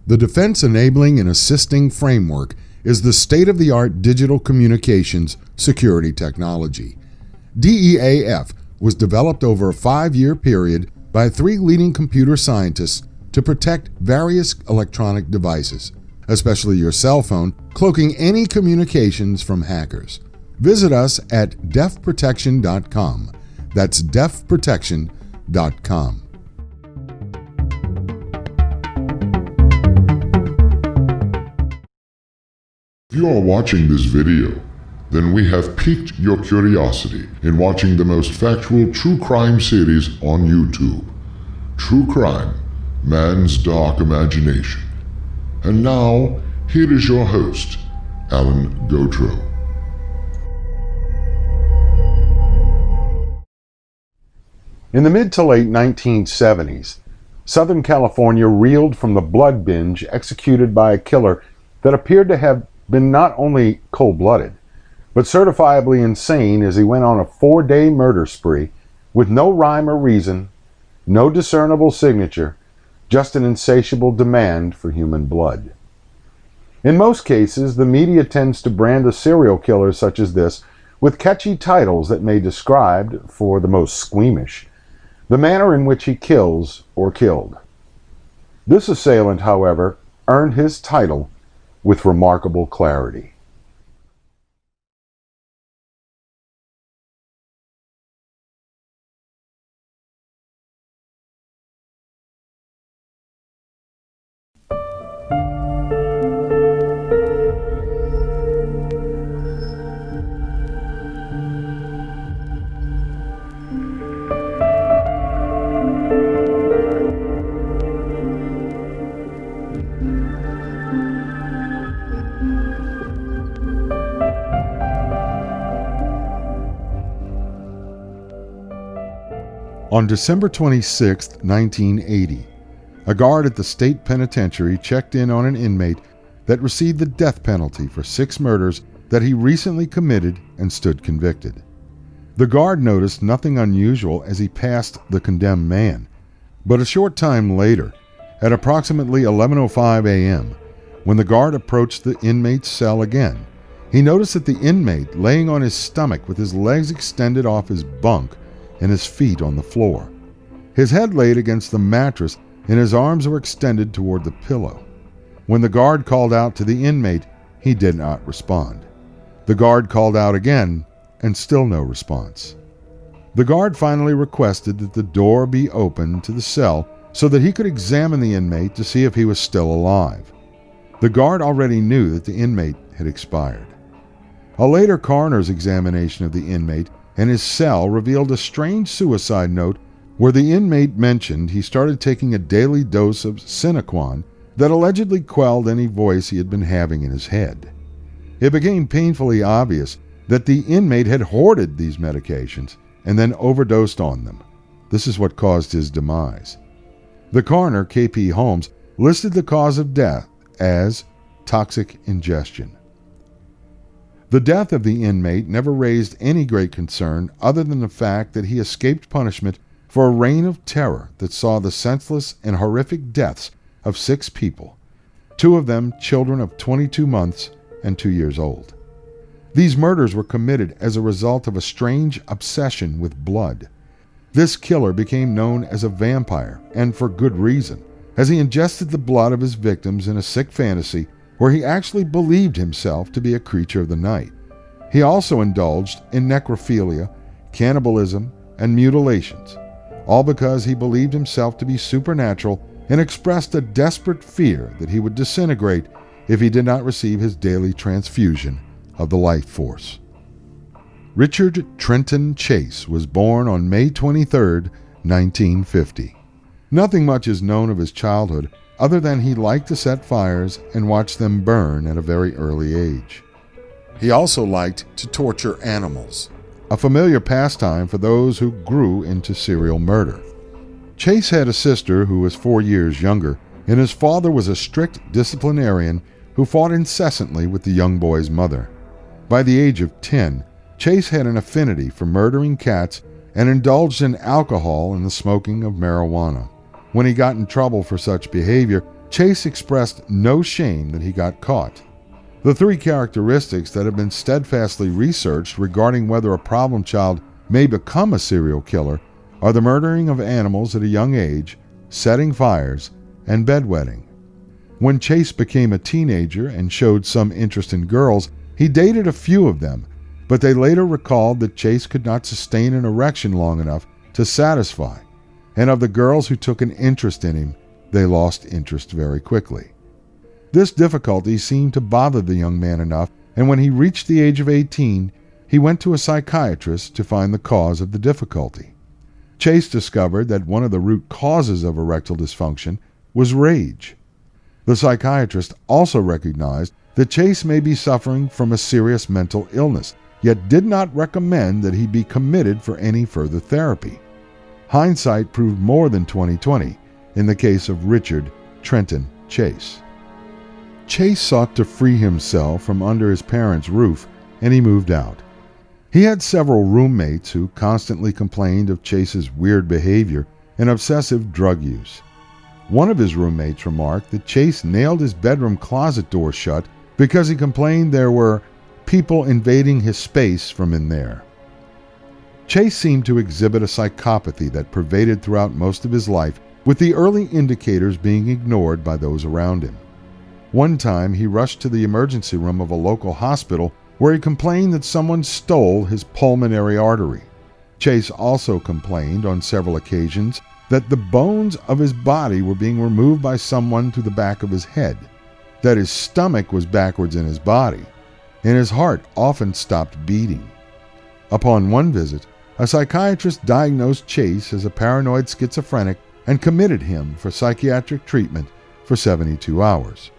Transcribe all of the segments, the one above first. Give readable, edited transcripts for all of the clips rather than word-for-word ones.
The Defense Enabling and Assisting Framework is the state-of-the-art digital communications security technology. DEAF was developed over a 5-year period by 3 leading computer scientists to protect various electronic devices, especially your cell phone, cloaking any communications from hackers. Visit us at defprotection.com. That's defprotection.com. If you are watching this video, then we have piqued your curiosity in watching the most factual true crime series on YouTube. True Crime, Man's Dark Imagination. And now, here is your host, Alan Gautreaux. In the mid to late 1970s, Southern California reeled from the blood binge executed by a killer that appeared to have been not only cold-blooded, but certifiably insane as he went on a 4-day murder spree with no rhyme or reason, no discernible signature, just an insatiable demand for human blood. In most cases, the media tends to brand a serial killer such as this with catchy titles that may describe, for the most squeamish, the manner in which he kills or killed. This assailant, however, earned his title with remarkable clarity. On December 26, 1980, a guard at the state penitentiary checked in on an inmate that received the death penalty for 6 murders that he recently committed and stood convicted. The guard noticed nothing unusual as he passed the condemned man, but a short time later, at approximately 11:05 a.m., when the guard approached the inmate's cell again, he noticed that the inmate, laying on his stomach with his legs extended off his bunk and his feet on the floor. His head laid against the mattress and his arms were extended toward the pillow. When the guard called out to the inmate, he did not respond. The guard called out again, and still no response. The guard finally requested that the door be opened to the cell so that he could examine the inmate to see if he was still alive. The guard already knew that the inmate had expired. A later coroner's examination of the inmate and his cell revealed a strange suicide note where the inmate mentioned he started taking a daily dose of Sinequan that allegedly quelled any voice he had been having in his head. It became painfully obvious that the inmate had hoarded these medications and then overdosed on them. This is what caused his demise. The coroner, K.P. Holmes, listed the cause of death as toxic ingestion. The death of the inmate never raised any great concern other than the fact that he escaped punishment for a reign of terror that saw the senseless and horrific deaths of 6 people, 2 of them children of 22 months and 2 years old. These murders were committed as a result of a strange obsession with blood. This killer became known as a vampire, and for good reason, as he ingested the blood of his victims in a sick fantasy where he actually believed himself to be a creature of the night. He also indulged in necrophilia, cannibalism, and mutilations, all because he believed himself to be supernatural and expressed a desperate fear that he would disintegrate if he did not receive his daily transfusion of the life force. Richard Trenton Chase was born on May 23, 1950. Nothing much is known of his childhood other than he liked to set fires and watch them burn at a very early age. He also liked to torture animals, a familiar pastime for those who grew into serial murder. Chase had a sister who was 4 years younger, and his father was a strict disciplinarian who fought incessantly with the young boy's mother. By the age of 10, Chase had an affinity for murdering cats and indulged in alcohol and the smoking of marijuana. When he got in trouble for such behavior, Chase expressed no shame that he got caught. The three characteristics that have been steadfastly researched regarding whether a problem child may become a serial killer are the murdering of animals at a young age, setting fires, and bedwetting. When Chase became a teenager and showed some interest in girls, he dated a few of them, but they later recalled that Chase could not sustain an erection long enough to satisfy, and of the girls who took an interest in him, they lost interest very quickly. This difficulty seemed to bother the young man enough, and when he reached the age of 18, he went to a psychiatrist to find the cause of the difficulty. Chase discovered that one of the root causes of erectile dysfunction was rage. The psychiatrist also recognized that Chase may be suffering from a serious mental illness, yet did not recommend that he be committed for any further therapy. Hindsight proved more than 20/20 in the case of Richard Trenton Chase. Chase sought to free himself from under his parents' roof, and he moved out. He had several roommates who constantly complained of Chase's weird behavior and obsessive drug use. One of his roommates remarked that Chase nailed his bedroom closet door shut because he complained there were people invading his space from in there. Chase seemed to exhibit a psychopathy that pervaded throughout most of his life, with the early indicators being ignored by those around him. One time, he rushed to the emergency room of a local hospital where he complained that someone stole his pulmonary artery. Chase also complained on several occasions that the bones of his body were being removed by someone through the back of his head, that his stomach was backwards in his body, and his heart often stopped beating. Upon one visit, a psychiatrist diagnosed Chase as a paranoid schizophrenic and committed him for psychiatric treatment for 72 hours.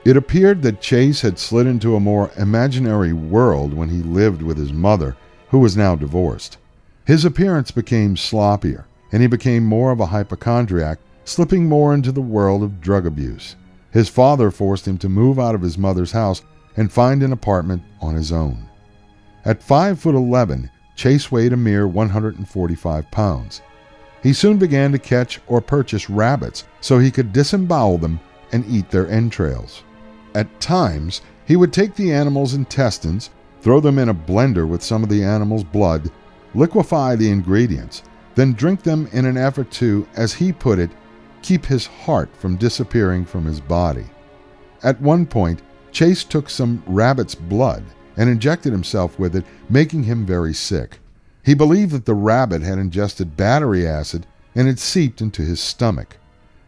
It appeared that Chase had slid into a more imaginary world when he lived with his mother, who was now divorced. His appearance became sloppier, and he became more of a hypochondriac, slipping more into the world of drug abuse. His father forced him to move out of his mother's house and find an apartment on his own. At 5'11", Chase weighed a mere 145 pounds. He soon began to catch or purchase rabbits so he could disembowel them and eat their entrails. At times, he would take the animals' intestines, throw them in a blender with some of the animal's blood, liquefy the ingredients, then drink them in an effort to, as he put it, keep his heart from disappearing from his body. At one point, Chase took some rabbit's blood and injected himself with it, making him very sick. He believed that the rabbit had ingested battery acid and had seeped into his stomach.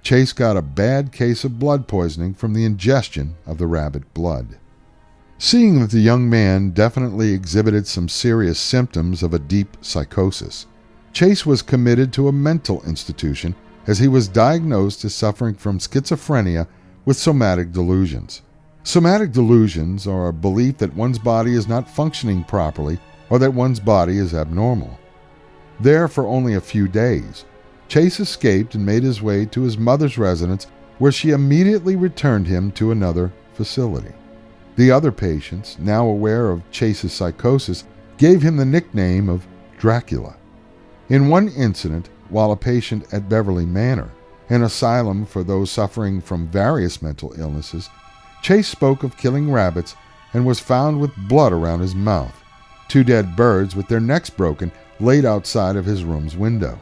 Chase got a bad case of blood poisoning from the ingestion of the rabbit blood. Seeing that the young man definitely exhibited some serious symptoms of a deep psychosis, Chase was committed to a mental institution as he was diagnosed as suffering from schizophrenia with somatic delusions. Somatic delusions are a belief that one's body is not functioning properly or that one's body is abnormal. There for only a few days, Chase escaped and made his way to his mother's residence, where she immediately returned him to another facility. The other patients, now aware of Chase's psychosis, gave him the nickname of Dracula. In one incident, while a patient at Beverly Manor, an asylum for those suffering from various mental illnesses, Chase spoke of killing rabbits and was found with blood around his mouth. 2 dead birds with their necks broken laid outside of his room's window.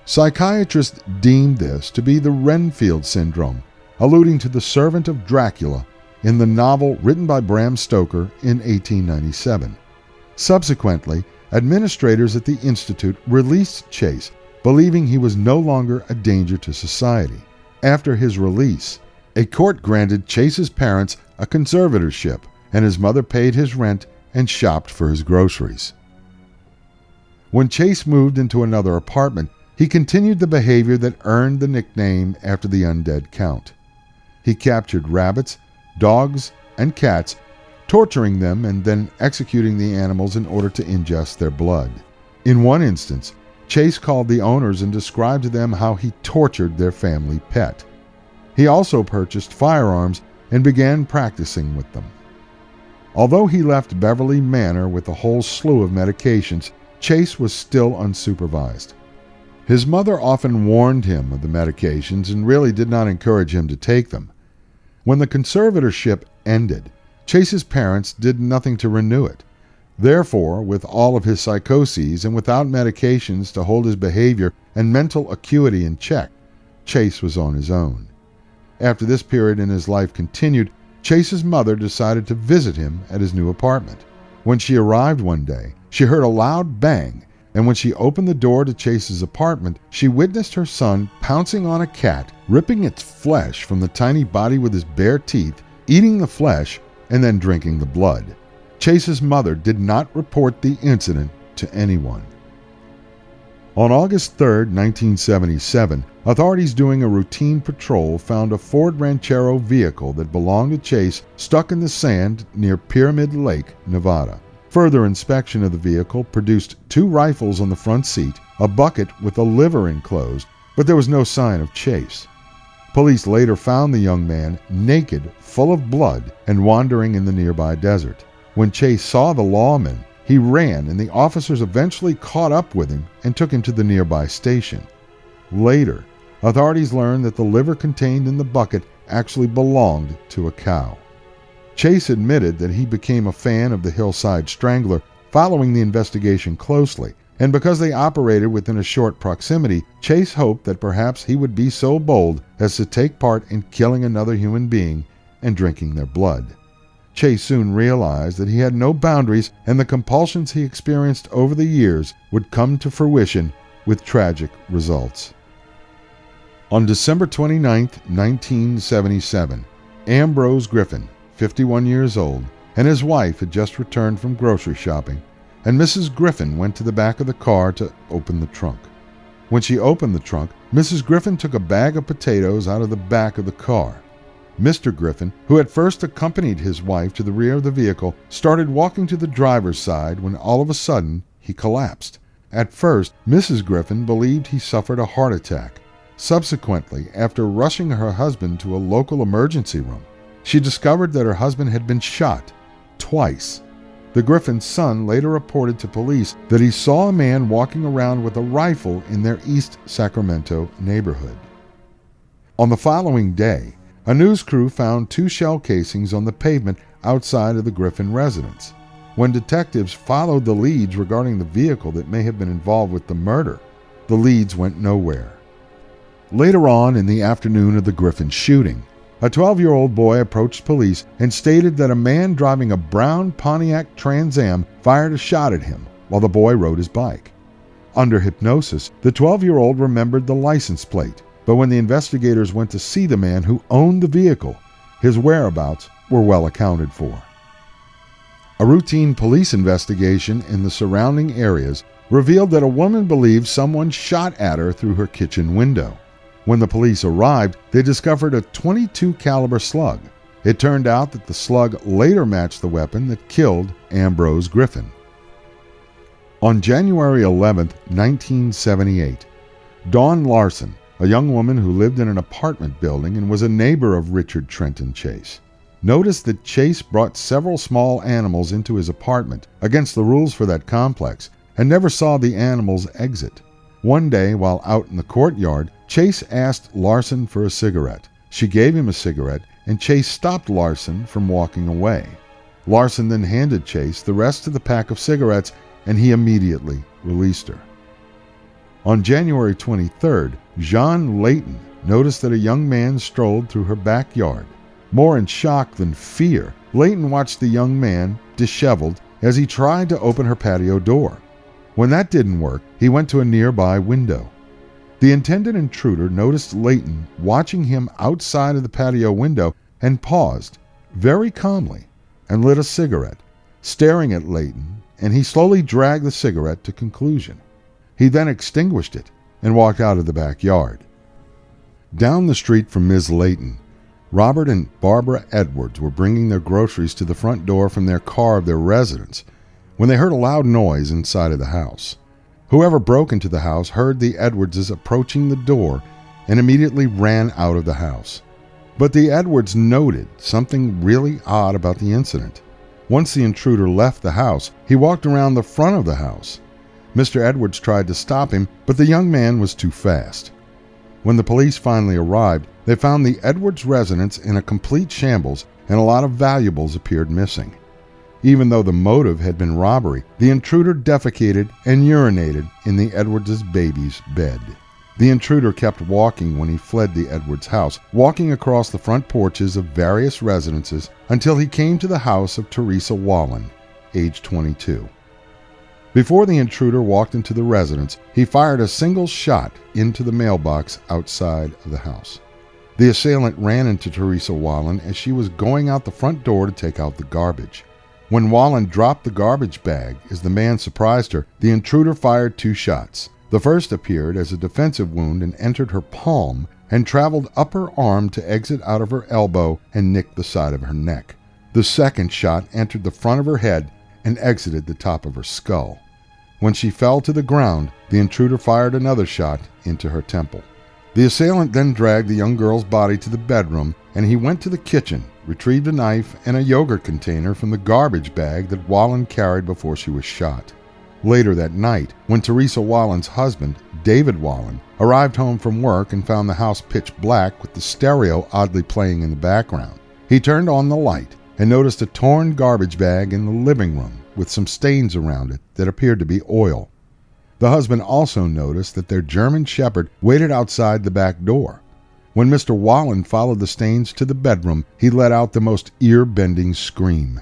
Psychiatrists deemed this to be the Renfield syndrome, alluding to the servant of Dracula in the novel written by Bram Stoker in 1897. Subsequently, administrators at the Institute released Chase, believing he was no longer a danger to society. After his release, a court granted Chase's parents a conservatorship, and his mother paid his rent and shopped for his groceries. When Chase moved into another apartment, he continued the behavior that earned the nickname after the undead count. He captured rabbits, dogs, and cats, torturing them and then executing the animals in order to ingest their blood. In one instance, Chase called the owners and described to them how he tortured their family pet. He also purchased firearms and began practicing with them. Although he left Beverly Manor with a whole slew of medications, Chase was still unsupervised. His mother often warned him of the medications and really did not encourage him to take them. When the conservatorship ended, Chase's parents did nothing to renew it. Therefore, with all of his psychoses and without medications to hold his behavior and mental acuity in check, Chase was on his own. After this period in his life continued, Chase's mother decided to visit him at his new apartment. When she arrived one day, she heard a loud bang, and when she opened the door to Chase's apartment, she witnessed her son pouncing on a cat, ripping its flesh from the tiny body with his bare teeth, eating the flesh, and then drinking the blood. Chase's mother did not report the incident to anyone. On August 3, 1977, authorities doing a routine patrol found a Ford Ranchero vehicle that belonged to Chase stuck in the sand near Pyramid Lake, Nevada. Further inspection of the vehicle produced 2 rifles on the front seat, a bucket with a liver enclosed, but there was no sign of Chase. Police later found the young man naked, full of blood, and wandering in the nearby desert. When Chase saw the lawmen, he ran, and the officers eventually caught up with him and took him to the nearby station. Later, authorities learned that the liver contained in the bucket actually belonged to a cow. Chase admitted that he became a fan of the Hillside Strangler following the investigation closely, and because they operated within a short proximity, Chase hoped that perhaps he would be so bold as to take part in killing another human being and drinking their blood. Chase soon realized that he had no boundaries, and the compulsions he experienced over the years would come to fruition with tragic results. On December 29, 1977, Ambrose Griffin, 51 years old, and his wife had just returned from grocery shopping, and Mrs. Griffin went to the back of the car to open the trunk. When she opened the trunk, Mrs. Griffin took a bag of potatoes out of the back of the car. Mr. Griffin, who had first accompanied his wife to the rear of the vehicle, started walking to the driver's side when all of a sudden he collapsed. At first, Mrs. Griffin believed he suffered a heart attack. Subsequently, after rushing her husband to a local emergency room, she discovered that her husband had been shot twice. The Griffin's son later reported to police that he saw a man walking around with a rifle in their East Sacramento neighborhood. On the following day, a news crew found 2 shell casings on the pavement outside of the Griffin residence. When detectives followed the leads regarding the vehicle that may have been involved with the murder, the leads went nowhere. Later on in the afternoon of the Griffin shooting, a 12-year-old boy approached police and stated that a man driving a brown Pontiac Trans Am fired a shot at him while the boy rode his bike. Under hypnosis, the 12-year-old remembered the license plate, but when the investigators went to see the man who owned the vehicle, his whereabouts were well accounted for. A routine police investigation in the surrounding areas revealed that a woman believed someone shot at her through her kitchen window. When the police arrived, they discovered a .22 caliber slug. It turned out that the slug later matched the weapon that killed Ambrose Griffin. On January 11, 1978, Dawn Larson, a young woman who lived in an apartment building and was a neighbor of Richard Trenton Chase, noticed that Chase brought several small animals into his apartment against the rules for that complex and never saw the animals exit. One day, while out in the courtyard, Chase asked Larson for a cigarette. She gave him a cigarette, and Chase stopped Larson from walking away. Larson then handed Chase the rest of the pack of cigarettes, and he immediately released her. On January 23rd, Jean Layton noticed that a young man strolled through her backyard. More in shock than fear, Layton watched the young man, disheveled, as he tried to open her patio door. When that didn't work, he went to a nearby window. The intended intruder noticed Layton watching him outside of the patio window and paused, very calmly, and lit a cigarette, staring at Layton, and he slowly dragged the cigarette to conclusion. He then extinguished it and walked out of the backyard. Down the street from Ms. Layton, Robert and Barbara Edwards were bringing their groceries to the front door from their car of their residence when they heard a loud noise inside of the house. Whoever broke into the house heard the Edwardses approaching the door and immediately ran out of the house. But the Edwards noted something really odd about the incident. Once the intruder left the house, he walked around the front of the house. Mr. Edwards tried to stop him, but the young man was too fast. When the police finally arrived, they found the Edwards residence in a complete shambles and a lot of valuables appeared missing. Even though the motive had been robbery, the intruder defecated and urinated in the Edwards' baby's bed. The intruder kept walking when he fled the Edwards house, walking across the front porches of various residences until he came to the house of Teresa Wallen, age 22. Before the intruder walked into the residence, he fired a single shot into the mailbox outside of the house. The assailant ran into Teresa Wallen as she was going out the front door to take out the garbage. When Wallen dropped the garbage bag as the man surprised her, the intruder fired 2 shots. The first appeared as a defensive wound and entered her palm and traveled up her arm to exit out of her elbow and nick the side of her neck. The second shot entered the front of her head and exited the top of her skull. When she fell to the ground, the intruder fired another shot into her temple. The assailant then dragged the young girl's body to the bedroom, and he went to the kitchen, retrieved a knife and a yogurt container from the garbage bag that Wallen carried before she was shot. Later that night, when Teresa Wallen's husband, David Wallen, arrived home from work and found the house pitch black with the stereo oddly playing in the background, he turned on the light and noticed a torn garbage bag in the living room with some stains around it that appeared to be oil. The husband also noticed that their German shepherd waited outside the back door. When Mr. Wallen followed the stains to the bedroom, he let out the most ear-bending scream.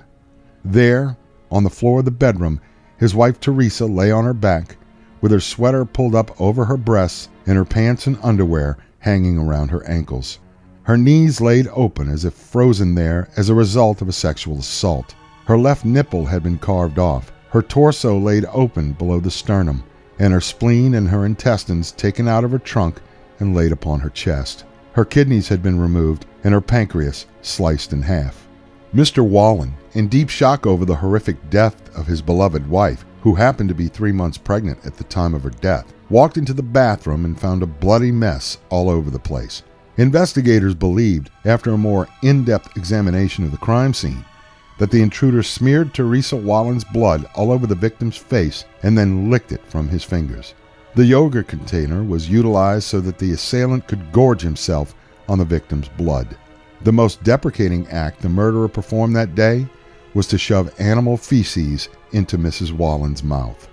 There, on the floor of the bedroom, his wife Teresa lay on her back, with her sweater pulled up over her breasts and her pants and underwear hanging around her ankles. Her knees laid open as if frozen there as a result of a sexual assault. Her left nipple had been carved off, her torso laid open below the sternum, and her spleen and her intestines taken out of her trunk and laid upon her chest. Her kidneys had been removed and her pancreas sliced in half. Mr. Wallen, in deep shock over the horrific death of his beloved wife, who happened to be 3 months pregnant at the time of her death, walked into the bathroom and found a bloody mess all over the place. Investigators believed, after a more in-depth examination of the crime scene, that the intruder smeared Teresa Wallen's blood all over the victim's face and then licked it from his fingers. The yogurt container was utilized so that the assailant could gorge himself on the victim's blood. The most deprecating act the murderer performed that day was to shove animal feces into Mrs. Wallen's mouth.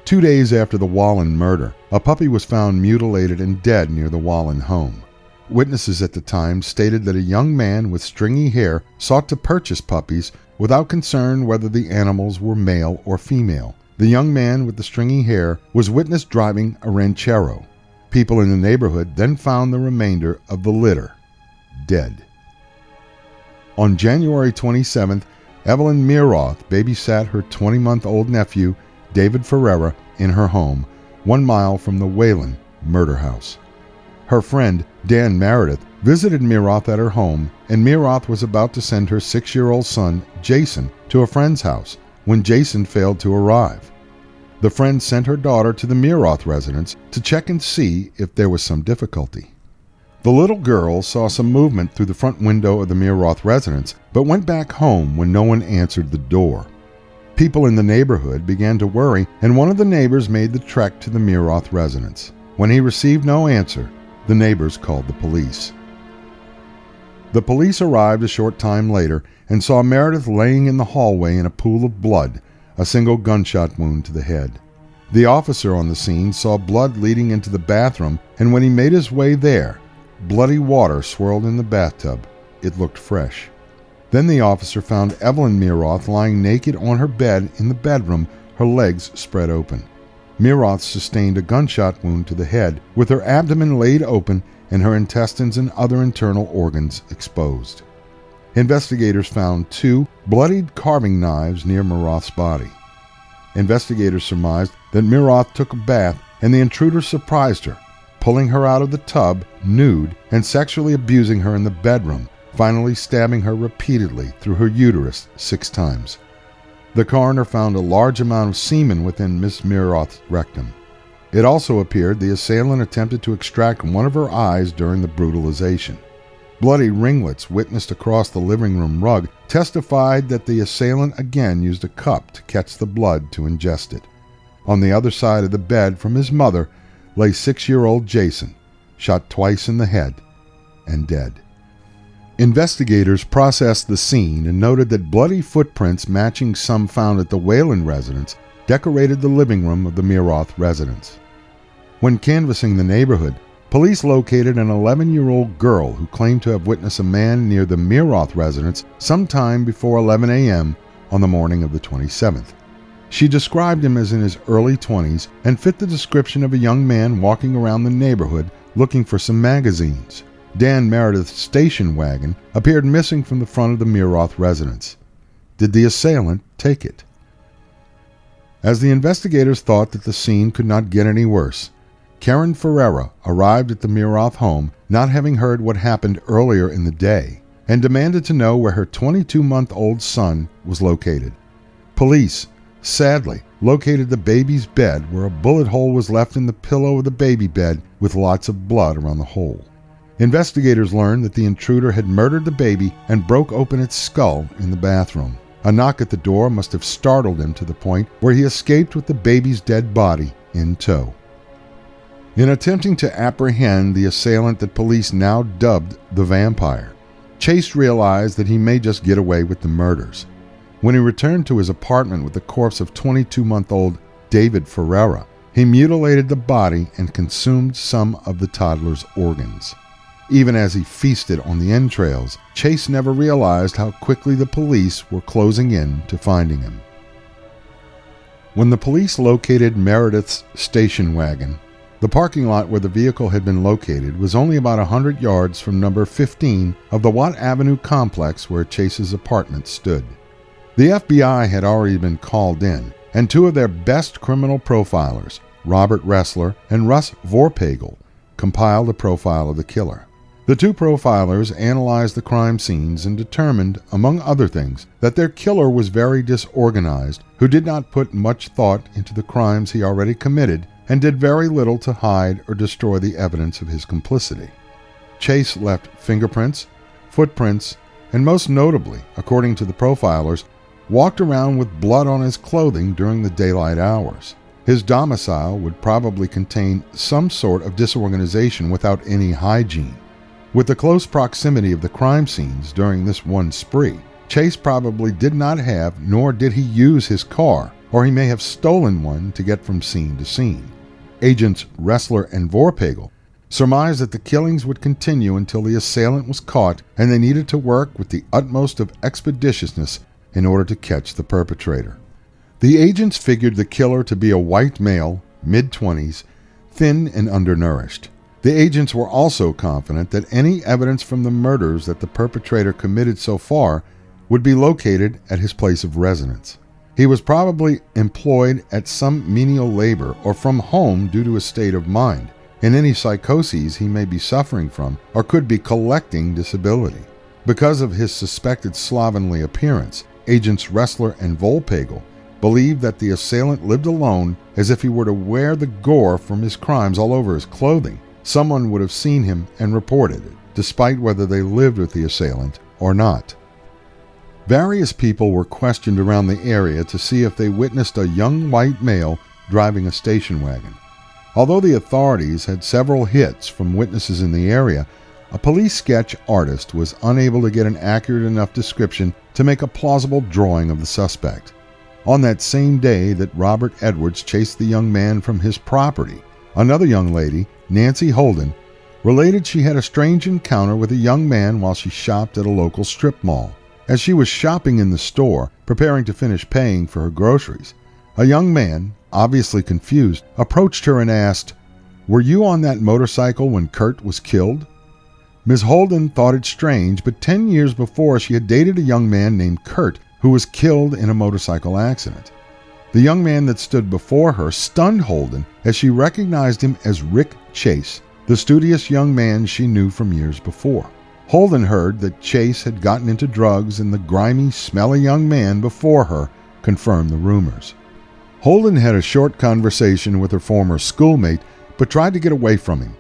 2 days after the Wallen murder, a puppy was found mutilated and dead near the Wallen home. Witnesses at the time stated that a young man with stringy hair sought to purchase puppies without concern whether the animals were male or female. The young man with the stringy hair was witnessed driving a ranchero. People in the neighborhood then found the remainder of the litter dead. On January 27th, Evelyn Meroth babysat her 20-month-old nephew, David Ferreira, in her home, 1 mile from the Whalen murder house. Her friend, Dan Meredith, visited Meroth at her home, and Meroth was about to send her 6-year-old son, Jason, to a friend's house when Jason failed to arrive. The friend sent her daughter to the Meroth residence to check and see if there was some difficulty. The little girl saw some movement through the front window of the Meroth residence, but went back home when no one answered the door. People in the neighborhood began to worry, and one of the neighbors made the trek to the Meroth residence. When he received no answer, the neighbors called the police. The police arrived a short time later and saw Meredith laying in the hallway in a pool of blood, a single gunshot wound to the head. The officer on the scene saw blood leading into the bathroom, and when he made his way there, bloody water swirled in the bathtub. It looked fresh. Then the officer found Evelyn Meroth lying naked on her bed in the bedroom, her legs spread open. Meroth sustained a gunshot wound to the head, with her abdomen laid open and her intestines and other internal organs exposed. Investigators found 2 bloodied carving knives near Meroth's body. Investigators surmised that Meroth took a bath and the intruder surprised her, pulling her out of the tub, nude, and sexually abusing her in the bedroom, finally stabbing her repeatedly through her uterus 6 times. The coroner found a large amount of semen within Miss Meroth's rectum. It also appeared the assailant attempted to extract one of her eyes during the brutalization. Bloody ringlets witnessed across the living room rug testified that the assailant again used a cup to catch the blood to ingest it. On the other side of the bed from his mother lay 6-year-old Jason, shot twice in the head and dead. Investigators processed the scene and noted that bloody footprints matching some found at the Whalen residence decorated the living room of the Miroth residence. When canvassing the neighborhood, police located an 11-year-old girl who claimed to have witnessed a man near the Miroth residence sometime before 11 a.m. on the morning of the 27th. She described him as in his early 20s and fit the description of a young man walking around the neighborhood looking for some magazines. Dan Meredith's station wagon appeared missing from the front of the Miroth residence. Did the assailant take it? As the investigators thought that the scene could not get any worse, Karen Ferreira arrived at the Miroth home, not having heard what happened earlier in the day, and demanded to know where her 22-month-old son was located. Police, sadly, located the baby's bed where a bullet hole was left in the pillow of the baby bed with lots of blood around the hole. Investigators learned that the intruder had murdered the baby and broke open its skull in the bathroom. A knock at the door must have startled him to the point where he escaped with the baby's dead body in tow. In attempting to apprehend the assailant that police now dubbed the Vampire, Chase realized that he may just get away with the murders. When he returned to his apartment with the corpse of 22-month-old David Ferreira, he mutilated the body and consumed some of the toddler's organs. Even as he feasted on the entrails, Chase never realized how quickly the police were closing in to finding him. When the police located Meredith's station wagon, the parking lot where the vehicle had been located was only about 100 yards from number 15 of the Watt Avenue complex where Chase's apartment stood. The FBI had already been called in, and two of their best criminal profilers, Robert Ressler and Russ Vorpagel, compiled a profile of the killer. The two profilers analyzed the crime scenes and determined, among other things, that their killer was very disorganized, who did not put much thought into the crimes he already committed, and did very little to hide or destroy the evidence of his complicity. Chase left fingerprints, footprints, and most notably, according to the profilers, walked around with blood on his clothing during the daylight hours. His domicile would probably contain some sort of disorganization without any hygiene. With the close proximity of the crime scenes during this one spree, Chase probably did not have nor did he use his car, or he may have stolen one to get from scene to scene. Agents Ressler and Vorpagel surmised that the killings would continue until the assailant was caught, and they needed to work with the utmost of expeditiousness in order to catch the perpetrator. The agents figured the killer to be a white male, mid-20s, thin and undernourished. The agents were also confident that any evidence from the murders that the perpetrator committed so far would be located at his place of residence. He was probably employed at some menial labor or from home due to his state of mind, and any psychoses he may be suffering from or could be collecting disability. Because of his suspected slovenly appearance, agents Ressler and Vorpagel believed that the assailant lived alone, as if he were to wear the gore from his crimes all over his clothing. Someone would have seen him and reported it, despite whether they lived with the assailant or not. Various people were questioned around the area to see if they witnessed a young white male driving a station wagon. Although the authorities had several hits from witnesses in the area, a police sketch artist was unable to get an accurate enough description to make a plausible drawing of the suspect. On that same day that Robert Edwards chased the young man from his property, another young lady, Nancy Holden, related she had a strange encounter with a young man while she shopped at a local strip mall. As she was shopping in the store, preparing to finish paying for her groceries, a young man, obviously confused, approached her and asked, "Were you on that motorcycle when Kurt was killed?" Ms. Holden thought it strange, but 10 years before she had dated a young man named Kurt who was killed in a motorcycle accident. The young man that stood before her stunned Holden as she recognized him as Rick Chase, the studious young man she knew from years before. Holden heard that Chase had gotten into drugs, and the grimy, smelly young man before her confirmed the rumors. Holden had a short conversation with her former schoolmate, but tried to get away from him.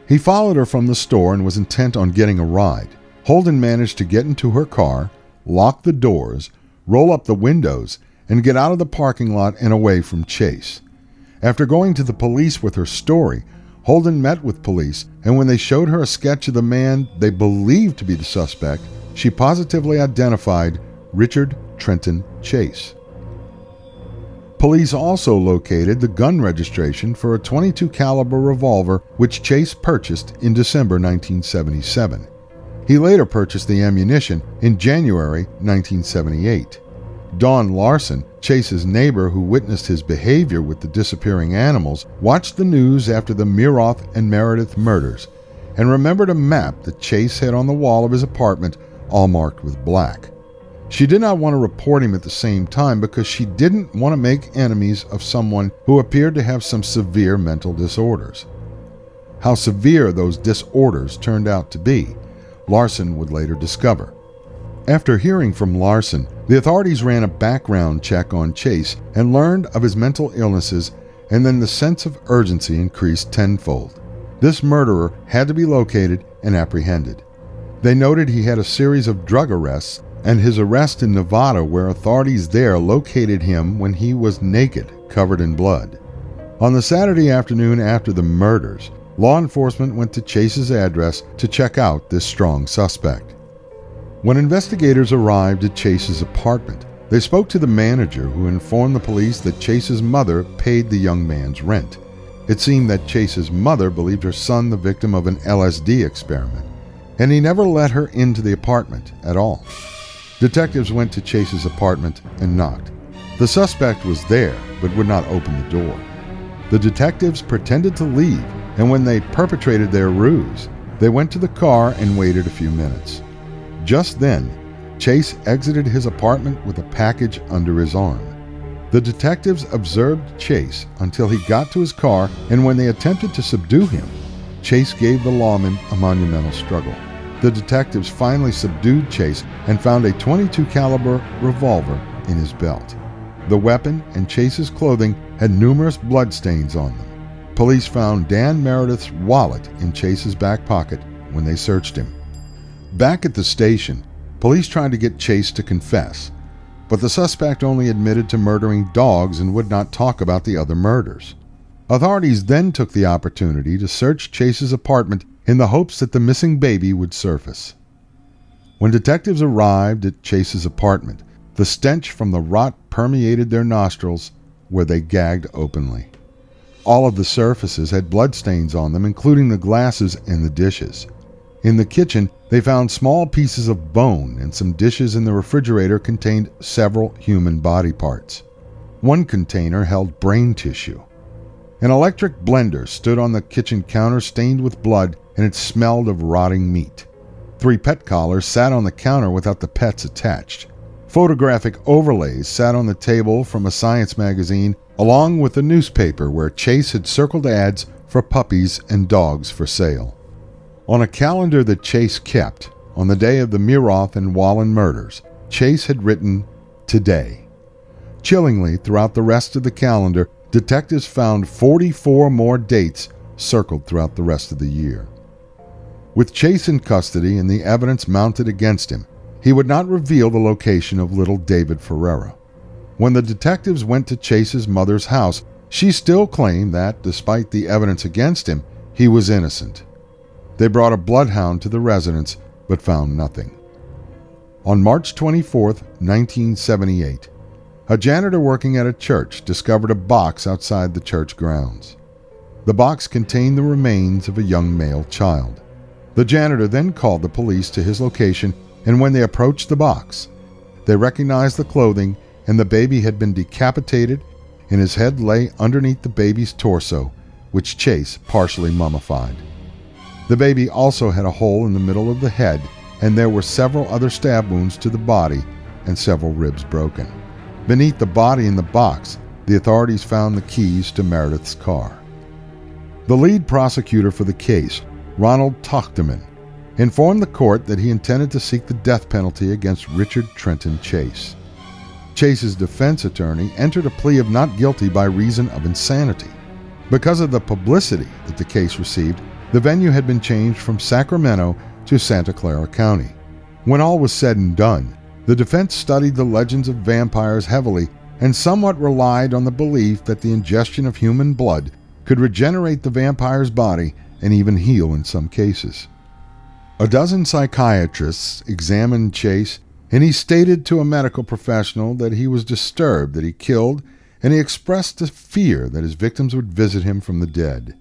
He followed her from the store and was intent on getting a ride. Holden managed to get into her car, lock the doors, roll up the windows, and get out of the parking lot and away from Chase. After going to the police with her story, Holden met with police, and when they showed her a sketch of the man they believed to be the suspect, she positively identified Richard Trenton Chase. Police also located the gun registration for a .22 caliber revolver which Chase purchased in December 1977. He later purchased the ammunition in January 1978. Dawn Larson, Chase's neighbor who witnessed his behavior with the disappearing animals, watched the news after the Muroth and Meredith murders and remembered a map that Chase had on the wall of his apartment, all marked with black. She did not want to report him at the same time because she didn't want to make enemies of someone who appeared to have some severe mental disorders. How severe those disorders turned out to be, Larson would later discover. After hearing from Larson, the authorities ran a background check on Chase and learned of his mental illnesses, and then the sense of urgency increased tenfold. This murderer had to be located and apprehended. They noted he had a series of drug arrests, and his arrest in Nevada, where authorities there located him when he was naked, covered in blood. On the Saturday afternoon after the murders, law enforcement went to Chase's address to check out this strong suspect. When investigators arrived at Chase's apartment, they spoke to the manager, who informed the police that Chase's mother paid the young man's rent. It seemed that Chase's mother believed her son the victim of an LSD experiment, and he never let her into the apartment at all. Detectives went to Chase's apartment and knocked. The suspect was there, but would not open the door. The detectives pretended to leave, and when they perpetrated their ruse, they went to the car and waited a few minutes. Just then, Chase exited his apartment with a package under his arm. The detectives observed Chase until he got to his car, and when they attempted to subdue him, Chase gave the lawman a monumental struggle. The detectives finally subdued Chase and found a .22 caliber revolver in his belt. The weapon and Chase's clothing had numerous bloodstains on them. Police found Dan Meredith's wallet in Chase's back pocket when they searched him. Back at the station, police tried to get Chase to confess, but the suspect only admitted to murdering dogs and would not talk about the other murders. Authorities then took the opportunity to search Chase's apartment in the hopes that the missing baby would surface. When detectives arrived at Chase's apartment, the stench from the rot permeated their nostrils, where they gagged openly. All of the surfaces had bloodstains on them, including the glasses and the dishes. In the kitchen, they found small pieces of bone, and some dishes in the refrigerator contained several human body parts. One container held brain tissue. An electric blender stood on the kitchen counter stained with blood, and it smelled of rotting meat. 3 pet collars sat on the counter without the pets attached. Photographic overlays sat on the table from a science magazine, along with a newspaper where Chase had circled ads for puppies and dogs for sale. On a calendar that Chase kept, on the day of the Muroth and Wallen murders, Chase had written, "Today." Chillingly, throughout the rest of the calendar, detectives found 44 more dates circled throughout the rest of the year. With Chase in custody and the evidence mounted against him, he would not reveal the location of little David Ferreira. When the detectives went to Chase's mother's house, she still claimed that, despite the evidence against him, he was innocent. They brought a bloodhound to the residence, but found nothing. On March 24, 1978, a janitor working at a church discovered a box outside the church grounds. The box contained the remains of a young male child. The janitor then called the police to his location, and when they approached the box, they recognized the clothing, and the baby had been decapitated, and his head lay underneath the baby's torso, which Chase partially mummified. The baby also had a hole in the middle of the head, and there were several other stab wounds to the body and several ribs broken. Beneath the body in the box, the authorities found the keys to Meredith's car. The lead prosecutor for the case, Ronald Tochterman, informed the court that he intended to seek the death penalty against Richard Trenton Chase. Chase's defense attorney entered a plea of not guilty by reason of insanity. Because of the publicity that the case received, the venue had been changed from Sacramento to Santa Clara County. When all was said and done, the defense studied the legends of vampires heavily and somewhat relied on the belief that the ingestion of human blood could regenerate the vampire's body and even heal in some cases. A dozen psychiatrists examined Chase, and he stated to a medical professional that he was disturbed that he killed, and he expressed a fear that his victims would visit him from the dead.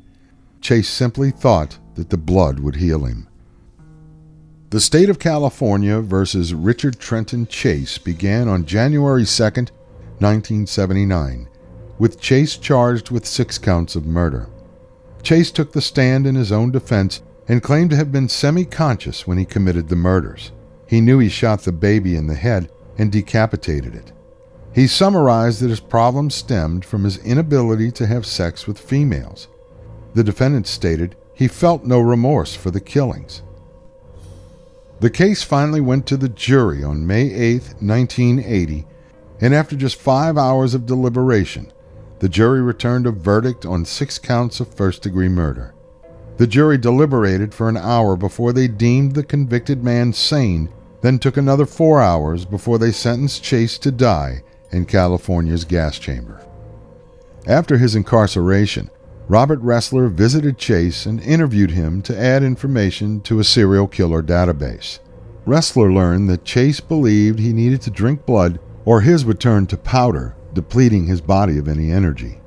Chase simply thought that the blood would heal him. The state of California versus Richard Trenton Chase began on January 2nd, 1979, with Chase charged with 6 counts of murder. Chase took the stand in his own defense and claimed to have been semi-conscious when he committed the murders. He knew he shot the baby in the head and decapitated it. He summarized that his problem stemmed from his inability to have sex with females. The defendant stated he felt no remorse for the killings. The case finally went to the jury on May 8, 1980, and after just 5 hours of deliberation, the jury returned a verdict on 6 counts of first-degree murder. The jury deliberated for an hour before they deemed the convicted man sane, then took another 4 hours before they sentenced Chase to die in California's gas chamber. After his incarceration, Robert Ressler visited Chase and interviewed him to add information to a serial killer database. Ressler learned that Chase believed he needed to drink blood or his would turn to powder, depleting his body of any energy.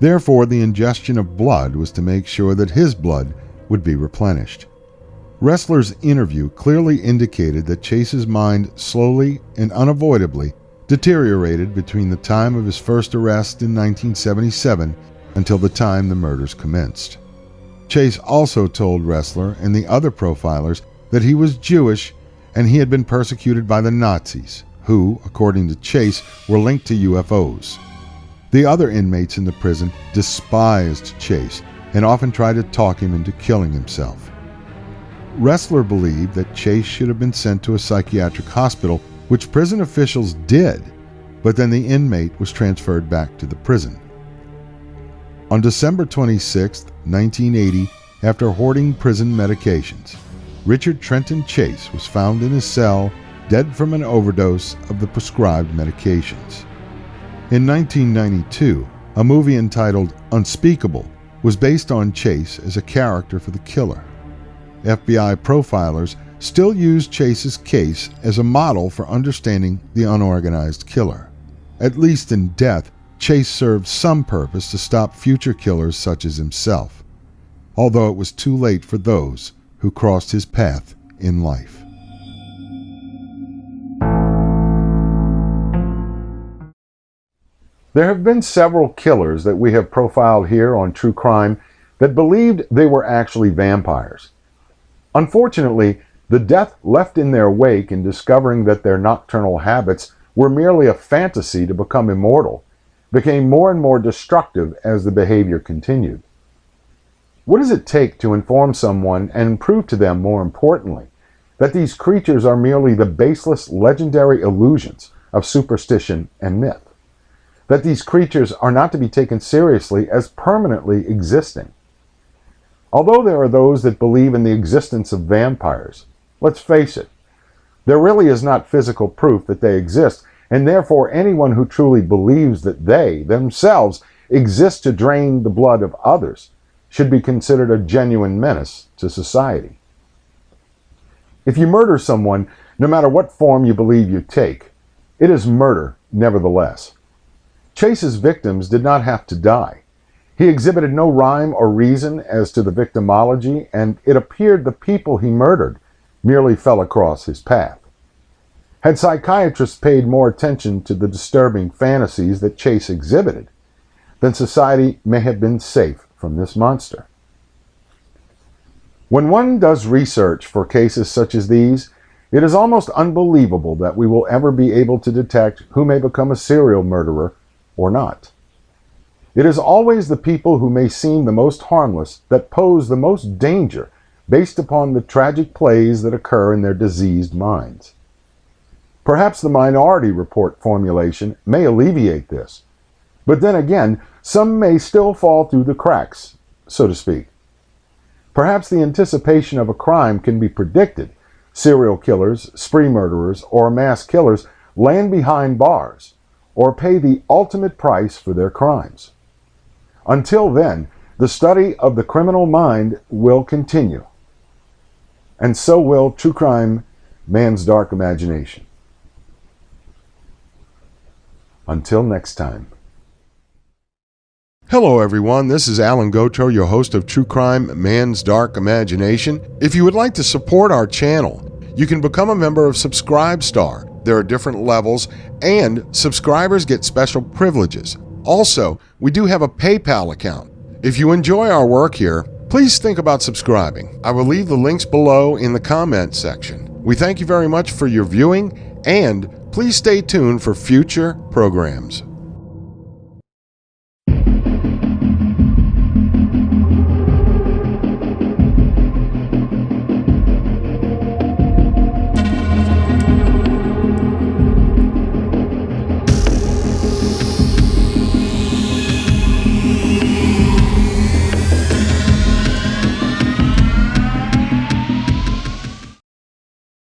Therefore, the ingestion of blood was to make sure that his blood would be replenished. Ressler's interview clearly indicated that Chase's mind slowly and unavoidably deteriorated between the time of his first arrest in 1977 until the time the murders commenced. Chase also told Ressler and the other profilers that he was Jewish and he had been persecuted by the Nazis, who, according to Chase, were linked to UFOs. The other inmates in the prison despised Chase and often tried to talk him into killing himself. Ressler believed that Chase should have been sent to a psychiatric hospital, which prison officials did, but then the inmate was transferred back to the prison. On December 26, 1980, after hoarding prison medications, Richard Trenton Chase was found in his cell, dead from an overdose of the prescribed medications. In 1992, a movie entitled Unspeakable was based on Chase as a character for the killer. FBI profilers still use Chase's case as a model for understanding the unorganized killer. At least in death, Chase served some purpose to stop future killers such as himself, although it was too late for those who crossed his path in life. There have been several killers that we have profiled here on True Crime that believed they were actually vampires. Unfortunately, the death left in their wake in discovering that their nocturnal habits were merely a fantasy to become immortal became more and more destructive as the behavior continued. What does it take to inform someone and prove to them, more importantly, that these creatures are merely the baseless legendary illusions of superstition and myth? That these creatures are not to be taken seriously as permanently existing? Although there are those that believe in the existence of vampires, let's face it, there really is not physical proof that they exist, and therefore anyone who truly believes that they, themselves, exist to drain the blood of others should be considered a genuine menace to society. If you murder someone, no matter what form you believe you take, it is murder nevertheless. Chase's victims did not have to die. He exhibited no rhyme or reason as to the victimology, and it appeared the people he murdered merely fell across his path. Had psychiatrists paid more attention to the disturbing fantasies that Chase exhibited, then society may have been safe from this monster. When one does research for cases such as these, it is almost unbelievable that we will ever be able to detect who may become a serial murderer or not. It is always the people who may seem the most harmless that pose the most danger based upon the tragic plays that occur in their diseased minds. Perhaps the Minority Report formulation may alleviate this, but then again, some may still fall through the cracks, so to speak. Perhaps the anticipation of a crime can be predicted. Serial killers, spree murderers, or mass killers land behind bars, or pay the ultimate price for their crimes. Until then, the study of the criminal mind will continue, and so will true crime, man's dark imagination. Until next time. Hello everyone, this is Alan Gotro, your host of True Crime, Man's Dark Imagination. If you would like to support our channel, you can become a member of Subscribestar. There are different levels, and subscribers get special privileges. Also, we do have a PayPal account. If you enjoy our work here, please think about subscribing. I will leave the links below in the comments section. We thank you very much for your viewing, and please stay tuned for future programs.